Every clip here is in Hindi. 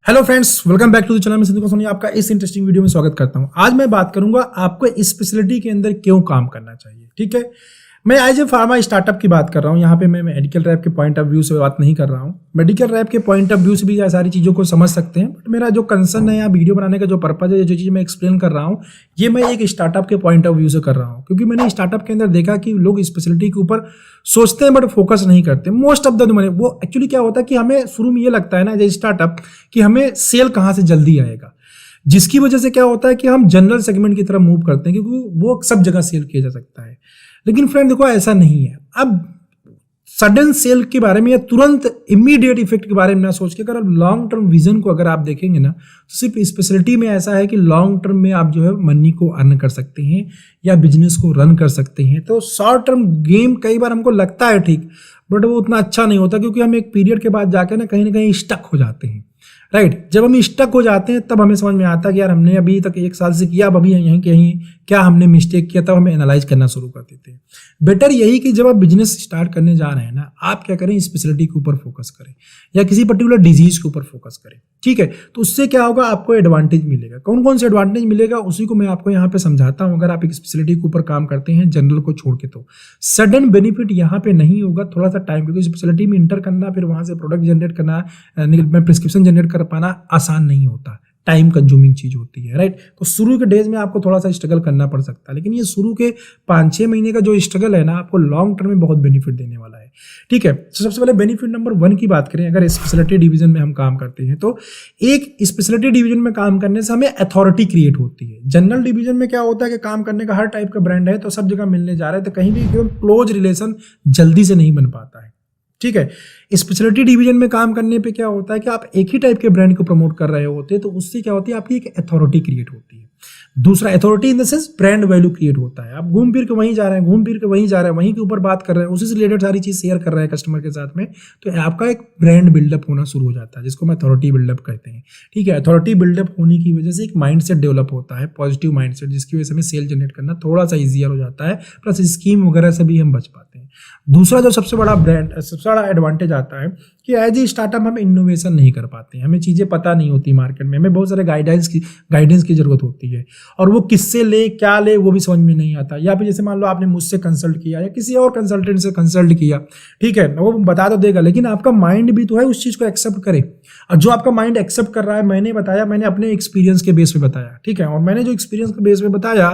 Hello friends, welcome back to the channel. मैं सिद्धू सोनी आपका इस इंटरेस्टिंग वीडियो में स्वागत करता हूं। आज मैं बात करूंगा आपको इस स्पेशलिटी के अंदर क्यों काम करना चाहिए। ठीक है, मैं आज फार्मा स्टार्टअप की बात कर रहा हूं। यहाँ पे मैं मेडिकल रैप के पॉइंट ऑफ व्यू से बात नहीं कर रहा हूं। मेडिकल रैप के पॉइंट ऑफ व्यू से भी ये सारी चीज़ों को समझ सकते हैं, बट मेरा जो कंसर्न है यहाँ वीडियो बनाने का जो पर्पज है, जो चीज़ मैं एक्सप्लेन कर रहा हूँ, ये मैं एक स्टार्टअप के पॉइंट ऑफ व्यू से कर रहा हूँ। क्योंकि मैंने स्टार्टअप के अंदर देखा कि लोग स्पेशलिटी के ऊपर सोचते हैं बट फोकस नहीं करते। मोस्ट ऑफ द मैंने वो एक्चुअली क्या होता है कि हमें शुरू में ये लगता है ना एज स्टार्टअप कि हमें सेल कहाँ से जल्दी आएगा, जिसकी वजह से क्या होता है कि हम जनरल सेगमेंट की तरफ मूव करते हैं क्योंकि वो सब जगह सेल किया जा सकता है। लेकिन फ्रेंड देखो, ऐसा नहीं है। अब सडन सेल के बारे में या तुरंत इमीडिएट इफेक्ट के बारे में ना सोच के अगर आप लॉन्ग टर्म विजन को अगर आप देखेंगे ना, तो सिर्फ स्पेशलिटी में ऐसा है कि लॉन्ग टर्म में आप जो है मनी को अर्न कर सकते हैं या बिजनेस को रन कर सकते हैं। तो शॉर्ट टर्म गेम कई बार हमको लगता है ठीक, बट वो उतना अच्छा नहीं होता क्योंकि हम एक पीरियड के बाद जाके ना कहीं स्टक हो जाते हैं। राइट, जब हम स्टक हो जाते हैं तब हमें समझ में आता है कि यार हमने अभी तक 1 साल से किया, अब अभी यहीं कहीं क्या हमने मिस्टेक किया, तब हमें एनालाइज करना शुरू कर देते हैं। बेटर यही कि जब आप बिजनेस स्टार्ट करने जा रहे हैं ना, आप क्या करें, स्पेशलिटी के ऊपर फोकस करें या किसी पर्टिकुलर डिजीज के ऊपर फोकस करें। ठीक है, तो उससे क्या होगा, आपको एडवांटेज मिलेगा। कौन कौन से एडवांटेज मिलेगा उसी को मैं आपको यहाँ पे समझाता हूँ। अगर आप एक स्पेशलिटी के ऊपर काम करते हैं जनरल को छोड़ के, तो सडन बेनिफिट यहाँ पे नहीं होगा, थोड़ा सा टाइम, क्योंकि स्पेशलिटी में इंटर करना, फिर वहां से प्रोडक्ट जनरेट करना, प्रिस्क्रिप्शन जनरेट कर पाना आसान नहीं होता, टाइम कंज्यूमिंग चीज होती है। राइट, तो शुरू के डेज में आपको थोड़ा सा स्ट्रगल करना पड़ सकता है, लेकिन ये शुरू के 5-6 महीने का जो स्ट्रगल है ना, आपको लॉन्ग टर्म में बहुत बेनिफिट देने वाला है। ठीक है, तो सबसे पहले बेनिफिट नंबर 1 की बात करें। अगर स्पेशलिटी डिवीजन में हम काम करते हैं तो एक स्पेशलिटी डिवीजन में काम करने से हमें अथॉरिटी क्रिएट होती है। जनरल डिवीजन में क्या होता है कि काम करने का हर टाइप का ब्रांड है, तो सब जगह मिलने जा रहे हैं, तो कहीं भी एकदम क्लोज रिलेशन जल्दी से नहीं बन पाता है। ठीक है, स्पेशलिटी डिवीजन में काम करने पे क्या होता है कि आप एक ही टाइप के ब्रांड को प्रमोट कर रहे होते हैं, तो उससे क्या होती है, आपकी एक अथॉरिटी क्रिएट होती है। दूसरा, authority in the sense brand value create होता है। आप घूम फिर के वहीं जा रहे हैं, घूम फिर के वहीं जा रहे हैं, वहीं के ऊपर बात कर रहे हैं, उसी से रिलेटेड सारी चीज शेयर कर रहे हैं कस्टमर के साथ में, तो आपका एक ब्रांड बिल्डअप होना शुरू हो जाता है, जिसको हम अथॉरिटी बिल्डअप कहते हैं। ठीक है, अथॉरिटी बिल्डअप होने की वजह से एक माइंडसेट डेवलप होता है, पॉजिटिव माइंडसेट, जिसकी वजह से हमें सेल जनरेट करना थोड़ा सा ईजियर हो जाता है, प्लस स्कीम वगैरह से भी हम बच पाते हैं। दूसरा जो सबसे बड़ा एडवांटेज आता है कि एज ए स्टार्टअप हम इनोवेशन नहीं कर पाते हैं, हमें चीज़ें पता नहीं होती मार्केट में, हमें बहुत सारे गाइडेंस की जरूरत होती है, और वो किससे ले क्या ले वो भी समझ में नहीं आता। या फिर जैसे मान लो आपने मुझसे कंसल्ट किया या किसी और कंसल्टेंट से कंसल्ट किया, ठीक है, वो बता तो देगा, लेकिन आपका माइंड भी तो है उस चीज़ को एक्सेप्ट करे, और जो आपका माइंड एक्सेप्ट कर रहा है, मैंने बताया, मैंने अपने एक्सपीरियंस के बेस पे बताया। ठीक है, और मैंने जो एक्सपीरियंस के बेस पे बताया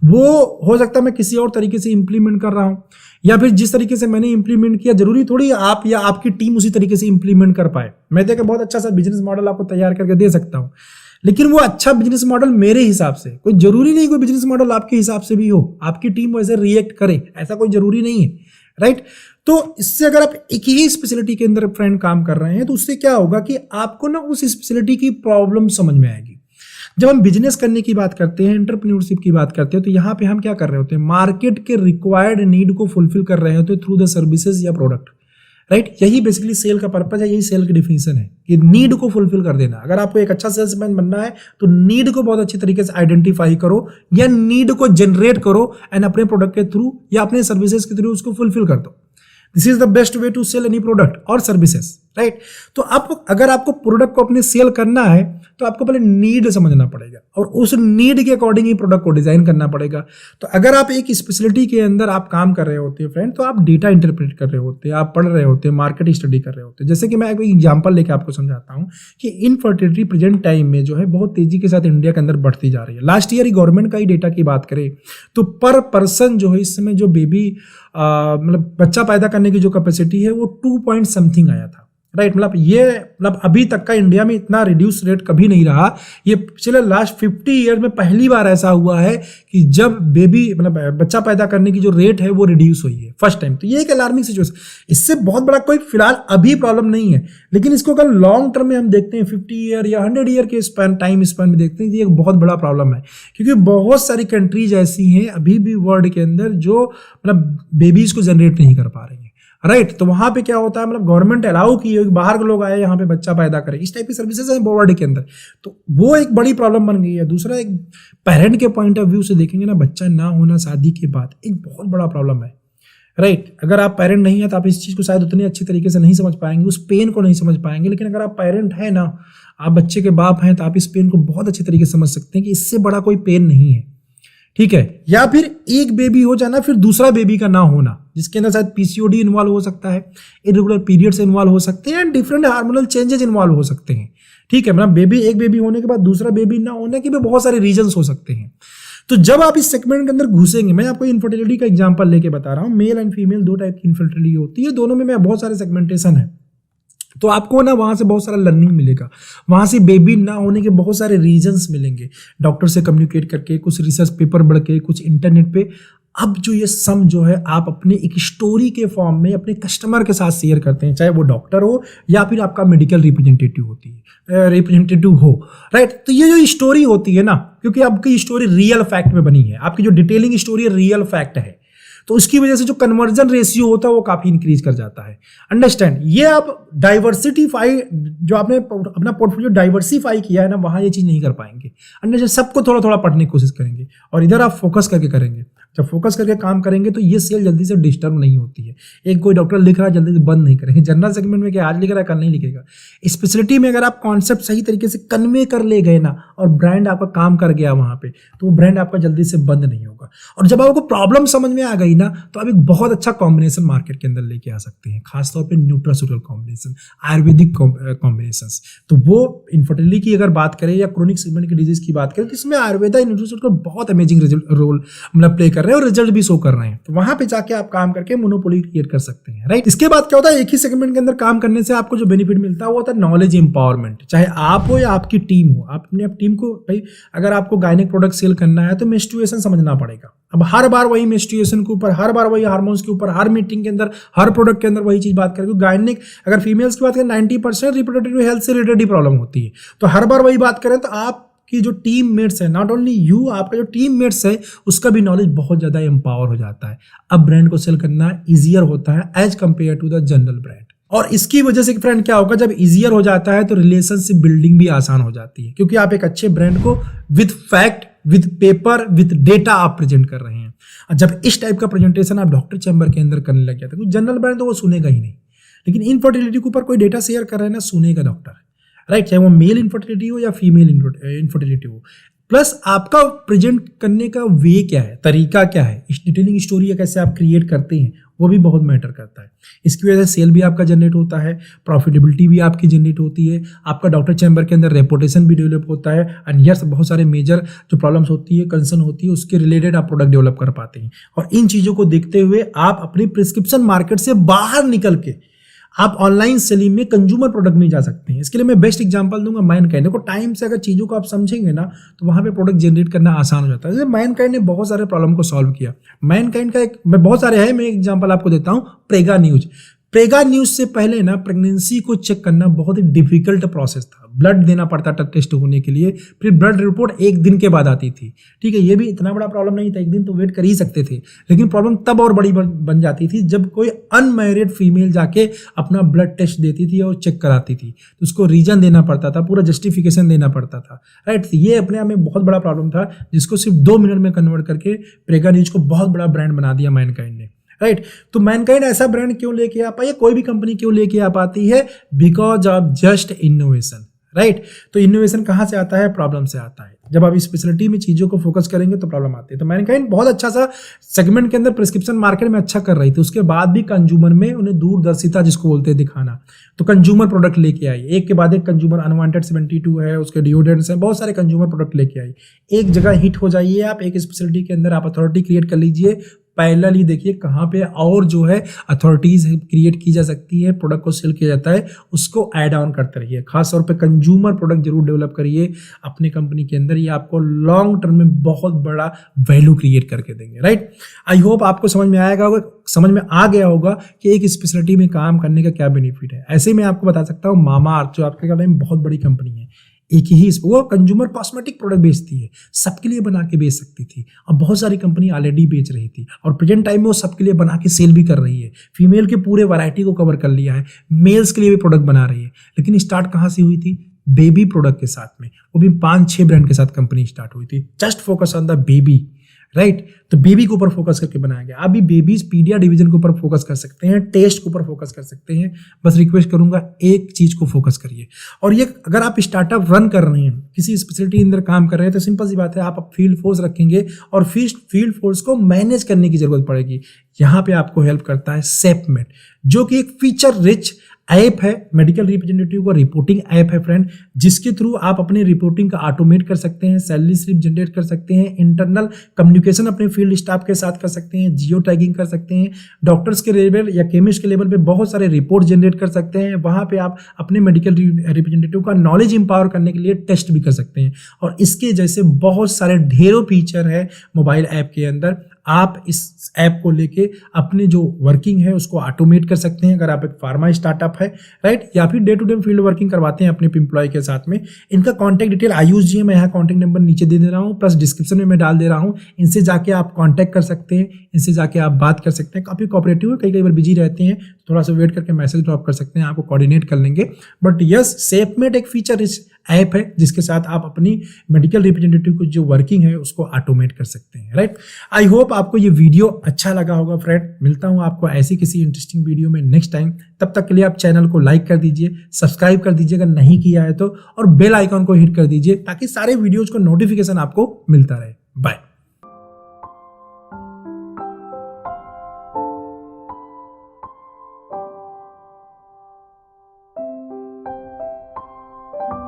वो हो सकता है मैं किसी और तरीके से इंप्लीमेंट कर रहा हूँ, या फिर जिस तरीके से मैंने इंप्लीमेंट किया जरूरी थोड़ी आप या आपकी टीम उसी तरीके से इंप्लीमेंट कर पाए। मैं देखा बहुत अच्छा सा बिजनेस मॉडल आपको तैयार करके दे सकता हूं, लेकिन वो अच्छा बिजनेस मॉडल मेरे हिसाब से, कोई जरूरी नहीं कोई बिजनेस मॉडल आपके हिसाब से भी हो, आपकी टीम वैसे रिएक्ट करे, ऐसा कोई जरूरी नहीं है। राइट, तो इससे अगर आप एक ही स्पेशलिटी के अंदर फ्रेंड काम कर रहे हैं, तो उससे क्या होगा कि आपको ना उस स्पेशलिटी की प्रॉब्लम समझ में आएगी। जब हम बिजनेस करने की बात करते हैं, एंटरप्रेन्योरशिप की बात करते हैं, तो यहाँ पे हम क्या कर रहे होते हैं, मार्केट के रिक्वायर्ड नीड को फुलफिल कर रहे होते हैं थ्रू द सर्विसेज या प्रोडक्ट। राइट, यही बेसिकली सेल का पर्पज है, यही सेल की डिफिनेशन है कि नीड को फुलफिल कर देना। अगर आपको एक अच्छा सेल्समैन बनना है तो नीड को बहुत अच्छी तरीके से आइडेंटिफाई करो या नीड को जनरेट करो, एंड अपने प्रोडक्ट के थ्रू या अपने सर्विसेज के थ्रू उसको फुलफिल कर दो। This is the best way to sell any product और सर्विसेज। राइट, तो आप अगर आपको प्रोडक्ट को अपने सेल करना है तो आपको पहले नीड समझना पड़ेगा, और उस नीड के अकॉर्डिंग ही प्रोडक्ट को डिजाइन करना पड़ेगा। तो अगर आप एक स्पेशलिटी के अंदर आप काम कर रहे होते हैं फ्रेंड, तो आप डेटा इंटरप्रेट कर रहे होते हैं, आप पढ़ रहे होते हैं, मार्केट स्टडी कर रहे होते हैं। जैसे कि मैं एक एग्जांपल लेके आपको समझाता हूँ कि इनफर्टिलिटी प्रेजेंट टाइम में जो है बहुत तेजी के साथ इंडिया के अंदर बढ़ती जा रही है। लास्ट ईयर गवर्नमेंट का ही डेटा की बात करें तो पर पर्सन जो है इस समय जो बेबी मतलब बच्चा पैदा करने की जो कैपेसिटी है वो 2 पॉइंट समथिंग आया था। राइट, मतलब अभी तक का इंडिया में इतना रिड्यूस रेट कभी नहीं रहा। ये पिछले लास्ट 50 ईयर में पहली बार ऐसा हुआ है कि जब बेबी मतलब बच्चा पैदा करने की जो रेट है वो रिड्यूस हुई है फर्स्ट टाइम। तो ये एक अलार्मिंग सिचुएशन, इससे बहुत बड़ा कोई फिलहाल अभी प्रॉब्लम नहीं है, लेकिन इसको अगर लॉन्ग टर्म में हम देखते हैं 50 ईयर या 100 ईयर के टाइम स्पैन में देखते हैं, ये एक बहुत बड़ा प्रॉब्लम है, क्योंकि बहुत सारी कंट्रीज ऐसी हैं अभी भी वर्ल्ड के अंदर जो मतलब बेबीज को जनरेट नहीं कर पा रही है। राइट, तो वहां पे क्या होता है, मतलब गवर्नमेंट अलाउ की बाहर के लोग आए यहाँ पे बच्चा पैदा करें, इस टाइप की सर्विसेज है वर्ल्ड के अंदर, तो वो एक बड़ी प्रॉब्लम बन गई है। दूसरा, एक पेरेंट के पॉइंट ऑफ व्यू से देखेंगे ना, बच्चा ना होना शादी के बाद एक बहुत बड़ा प्रॉब्लम है। राइट। अगर आप पेरेंट नहीं है तो आप इस चीज़ को शायद उतनी अच्छी तरीके से नहीं समझ पाएंगे, उस पेन को नहीं समझ पाएंगे, लेकिन अगर आप पेरेंट है ना, आप बच्चे के बाप हैं, तो आप इस पेन को बहुत अच्छे तरीके से समझ सकते हैं कि इससे बड़ा कोई पेन नहीं है, ठीक है। या फिर एक बेबी हो जाना, फिर दूसरा बेबी का ना होना, जिसके अंदर शायद पीसीओडी इन्वॉल्व हो सकता है, इरेगुलर पीरियड्स इन्वॉल्व हो सकते हैं, and different hormonal changes involve हो सकते हैं, ठीक है। मतलब एक बेबी होने के बाद दूसरा बेबी ना होने के भी बहुत सारे रीजंस हो सकते हैं। तो जब आप इस सेगमेंट के अंदर घुसेंगे, मैं आपको इनफर्टिलिटी का एग्जांपल लेके बता रहा हूँ, मेल एंड फीमेल दो टाइप की इनफर्टिलिटी होती है, दोनों में बहुत सारे सेगमेंटेशन है। तो आपको ना वहां से बहुत सारा लर्निंग मिलेगा, वहां से बेबी ना होने के बहुत सारे रीजंस मिलेंगे, डॉक्टर से कम्युनिकेट करके, कुछ रिसर्च पेपर पढ़ के, कुछ इंटरनेट पे। अब जो ये सम जो है आप अपने एक स्टोरी के फॉर्म में अपने कस्टमर के साथ शेयर करते हैं, चाहे वो डॉक्टर हो या फिर आपका मेडिकल रिप्रेजेंटेटिव हो, राइट। तो ये जो स्टोरी होती है ना, क्योंकि आपकी स्टोरी रियल फैक्ट में बनी है, आपकी जो डिटेलिंग स्टोरी रियल फैक्ट है, तो उसकी वजह से जो कन्वर्जन रेशियो होता है वो काफी इंक्रीज कर जाता है। अंडरस्टैंड, ये आप डाइवर्सिटीफाई, जो आपने अपना पोर्टफोलियो डाइवर्सिफाई किया है ना, वहां ये चीज नहीं कर पाएंगे। अंडरस्टैंड, सबको थोड़ा थोड़ा पढ़ने की कोशिश करेंगे, और इधर आप फोकस करके करेंगे। जब फोकस करके काम करेंगे तो ये सेल जल्दी से डिस्टर्ब नहीं होती है। एक कोई डॉक्टर लिख रहा है, जल्दी से बंद नहीं करेंगे। जनरल सेगमेंट में क्या आज लिख रहा है कल नहीं लिखेगा। स्पेशलिटी में अगर आप कॉन्सेप्ट सही तरीके से कन्वे कर ले गए ना, और ब्रांड आपका काम कर गया वहां पे, तो वो ब्रांड आपका जल्दी से बंद नहीं होगा। और जब आपको प्रॉब्लम समझ में आ गई ना, तो आप एक बहुत अच्छा कॉम्बिनेशन मार्केट के अंदर लेके आ सकते हैं, खासतौर पर न्यूट्रास्यूटिकल कॉम्बिनेशन, आयुर्वेदिक कॉम्बिनेशन। तो वो इनफर्टिलिटी की अगर बात करें या क्रोनिक सेगमेंट की डिजीज की बात करें, तो इसमें आयुर्वेदा न्यूट्रास्यूटिकल बहुत अमेजिंग रोल मतलब प्ले कर रहे हैं, और रिजल्ट भी शो कर रहे हैं। तो वहां पे जाके आप काम करके मोनोपोली क्रिएट कर सकते हैं, राइट। इसके बाद क्या होता है, एक ही सेगमेंट के अंदर काम करने से आपको जो बेनिफिट मिलता है वो होता है नॉलेज एम्पावरमेंट। चाहे आप हो या आपकी टीम हो, आप अपनी टीम को, भाई अगर आपको गायनिक प्रोडक्ट सेल करना है तो मेंस्ट्रुएशन समझना पड़ेगा। अब हर बार वही मेंस्ट्रुएशन के ऊपर, हर बार वही हार्मोन्स के ऊपर, हर मीटिंग के अंदर, हर प्रोडक्ट के अंदर वही चीज बात करेंगे। गायनिक अगर फीमेल्स की बात करें, 90% रिप्रोडक्टिव हेल्थ से रिलेटेड प्रॉब्लम होती है, तो हर बार वही बात करें तो आप कि जो टीम मेट्स है, नॉट ओनली यू, आपका जो टीम मेट्स है उसका भी नॉलेज बहुत ज्यादा एम्पावर हो जाता है। अब ब्रांड को सेल करना इजियर होता है as compare to the general brand. और इसकी वजह से फ्रेंड क्या होगा, जब इजियर हो जाता है तो रिलेशनशिप बिल्डिंग भी आसान हो जाती है, क्योंकि आप एक अच्छे ब्रांड को with fact, with paper, with data आप प्रेजेंट कर रहे हैं। जब इस टाइप का प्रेजेंटेशन आप डॉक्टर चैम्बर के अंदर करने लग जाते हैं, जनरल ब्रांड तो वो सुनेगा ही नहीं, लेकिन इनफर्टिलिटी के ऊपर कोई डेटा शेयर कर रहे हैं ना, सुनेगा डॉक्टर, राइट। चाहे वो मेल इनफर्टिलिटी हो या फीमेल इनफर्टिलिटी हो। प्लस आपका प्रेजेंट करने का वे क्या है, तरीका क्या है, इस डिटेलिंग स्टोरी कैसे आप क्रिएट करते हैं, वो भी बहुत मैटर करता है। इसकी वजह से सेल भी आपका जनरेट होता है, प्रॉफिटेबिलिटी भी आपकी जनरेट होती है, आपका डॉक्टर चैम्बर के अंदर रेपुटेशन भी डेवलप होता है, एंड यस बहुत सारे मेजर जो प्रॉब्लम्स होती है, कंसर्न होती है, उसके रिलेटेड आप प्रोडक्ट डेवलप कर पाते हैं। और इन चीज़ों को देखते हुए आप अपनी प्रिस्क्रिप्शन मार्केट से बाहर निकल के आप ऑनलाइन सेलिंग में कंज्यूमर प्रोडक्ट में जा सकते हैं। इसके लिए मैं बेस्ट एग्जांपल दूंगा मैनकाइंड। देखो टाइम से अगर चीज़ों को आप समझेंगे ना, तो वहाँ पे प्रोडक्ट जनरेट करना आसान हो जाता है। जैसे मैनकाइंड ने बहुत सारे प्रॉब्लम को सॉल्व किया। मैनकाइंड का एक, मैं बहुत सारे हैं, मैं एक एग्जांपल आपको देता हूँ, प्रेगा न्यूज। प्रेगा न्यूज से पहले ना प्रेगनेंसी को चेक करना बहुत ही डिफिकल्ट प्रोसेस था। ब्लड देना पड़ता था टेस्ट होने के लिए, फिर ब्लड रिपोर्ट एक दिन के बाद आती थी, ठीक है। ये भी इतना बड़ा प्रॉब्लम नहीं था, एक दिन तो वेट कर ही सकते थे, लेकिन प्रॉब्लम तब और बड़ी बन जाती थी जब कोई अनमैरिड फीमेल जाके अपना ब्लड टेस्ट देती थी और चेक कराती थी, तो उसको रीजन देना पड़ता था, पूरा जस्टिफिकेशन देना पड़ता था, राइट। ये अपने आप में बहुत बड़ा प्रॉब्लम था, जिसको सिर्फ 2 मिनट में कन्वर्ट करके प्रेगा न्यूज को बहुत बड़ा ब्रांड बना दिया मैनकाइंड ने, राइट। तो मैनकाइंड ऐसा ब्रांड क्यों लेके आ पाई, कोई भी कंपनी क्यों लेके आ पाती है, because of just innovation, right. तो इनोवेशन कहाँ से आता है, प्रॉब्लम से आता है। जब आप स्पेशलिटी में चीजों को फोकस करेंगे तो प्रॉब्लम आती है। तो मैनकाइंड बहुत अच्छा सा सेगमेंट के अंदर प्रिस्क्रिप्शन मार्केट में अच्छा कर रही थी, उसके बाद भी कंज्यूमर में उन्हें दूरदर्शिता जिसको बोलते हैं दिखाना, तो कंज्यूमर प्रोडक्ट लेके आई, एक के बाद एक कंज्यूमर, अनवांटेड 72 है, उसके डिओड्रेंट्स हैं, बहुत सारे कंज्यूमर प्रोडक्ट लेके आई। एक जगह हिट हो जाइए आप, एक स्पेशलिटी के अंदर आप अथॉरिटी क्रिएट कर लीजिए, पैरेलल ही देखिए कहाँ पे और जो है अथॉरिटीज क्रिएट की जा सकती है, प्रोडक्ट को सेल किया जाता है, उसको ऐड ऑन करते रहिए। खास तौर पे कंज्यूमर प्रोडक्ट जरूर डेवलप करिए अपने कंपनी के अंदर, ये आपको लॉन्ग टर्म में बहुत बड़ा वैल्यू क्रिएट करके देंगे, राइट। आई होप आपको समझ में आ गया होगा कि एक स्पेशलिटी में काम करने का क्या बेनिफिट है। ऐसे ही मैं आपको बता सकता हूँ मामाअर्थ, जो आपके में बहुत बड़ी कंपनी है, एक ही वो कंज्यूमर कॉस्मेटिक प्रोडक्ट बेचती है, सबके लिए बना के बेच सकती थी, और बहुत सारी कंपनी ऑलरेडी बेच रही थी, और प्रेजेंट टाइम में वो सबके लिए बना के सेल भी कर रही है। फीमेल के पूरे वैरायटी को कवर कर लिया है, मेल्स के लिए भी प्रोडक्ट बना रही है। लेकिन स्टार्ट कहाँ से हुई थी, बेबी प्रोडक्ट के साथ में, वो भी 5-6 ब्रांड के साथ कंपनी स्टार्ट हुई थी, just focus on the baby, right. तो बेबी के ऊपर फोकस करके बनाया गया। अभी बेबीज पीडिया डिवीजन के ऊपर फोकस कर सकते हैं, टेस्ट के ऊपर फोकस कर सकते हैं। बस रिक्वेस्ट करूंगा एक चीज को फोकस करिए। और ये अगर आप स्टार्टअप रन कर रहे हैं, किसी स्पेशलिटी के अंदर काम कर रहे हैं, तो सिंपल सी बात है, आप फील्ड फोर्स रखेंगे और फील्ड फोर्स को मैनेज करने की जरूरत पड़ेगी। यहाँ पे आपको हेल्प करता है सेपमेट, जो कि एक फीचर रिच ऐप है, मेडिकल रिप्रेजेंटेटिव का रिपोर्टिंग ऐप है फ्रेंड, जिसके थ्रू आप अपनी रिपोर्टिंग का ऑटोमेट कर सकते हैं, सैलरी स्लिप जनरेट कर सकते हैं, इंटरनल कम्युनिकेशन अपने फील्ड स्टाफ के साथ कर सकते हैं, जियो टैगिंग कर सकते हैं, डॉक्टर्स के लेवल या केमिस्ट के लेवल पे बहुत सारे रिपोर्ट जनरेट कर सकते हैं। वहाँ पे आप अपने मेडिकल रिप्रेजेंटेटिव का नॉलेज इंपावर करने के लिए टेस्ट भी कर सकते हैं। और इसके जैसे बहुत सारे ढेरों फीचर है मोबाइल ऐप के अंदर। आप इस ऐप को लेके अपने जो वर्किंग है उसको ऑटोमेट कर सकते हैं, अगर आप एक फार्मा स्टार्टअप है, राइट, या फिर day to day field working करवाते हैं अपने एम्प्लॉय के साथ में। इनका कॉन्टैक्ट डिटेल आयुष जी है, मैं यहाँ कॉन्टैक्ट नंबर नीचे दे रहा हूँ, प्लस डिस्क्रिप्शन में मैं डाल दे रहा हूँ। इनसे जाके आप कॉन्टैक्ट कर सकते हैं, इनसे जाके आप बात कर सकते हैं। काफ़ी कोऑपरेटिव है, कई बार बिजी रहते हैं, थोड़ा सा वेट करके मैसेज ड्रॉप कर सकते हैं, आपको कोऑर्डिनेट कर लेंगे। बट यस, सेपमेट एक फीचर इस ऐप है जिसके साथ आप अपनी मेडिकल रिप्रेजेंटेटिव की जो वर्किंग है उसको ऑटोमेट कर सकते हैं, राइट। आई होप आपको ये वीडियो अच्छा लगा होगा फ्रेंड। मिलता हूं आपको ऐसी किसी इंटरेस्टिंग वीडियो में नेक्स्ट टाइम। तब तक के लिए आप चैनल को लाइक कर दीजिए, सब्सक्राइब कर दीजिए अगर नहीं किया है तो, और बेल आइकॉन को हिट कर दीजिए ताकि सारे वीडियोज को नोटिफिकेशन आपको मिलता रहे। बाय।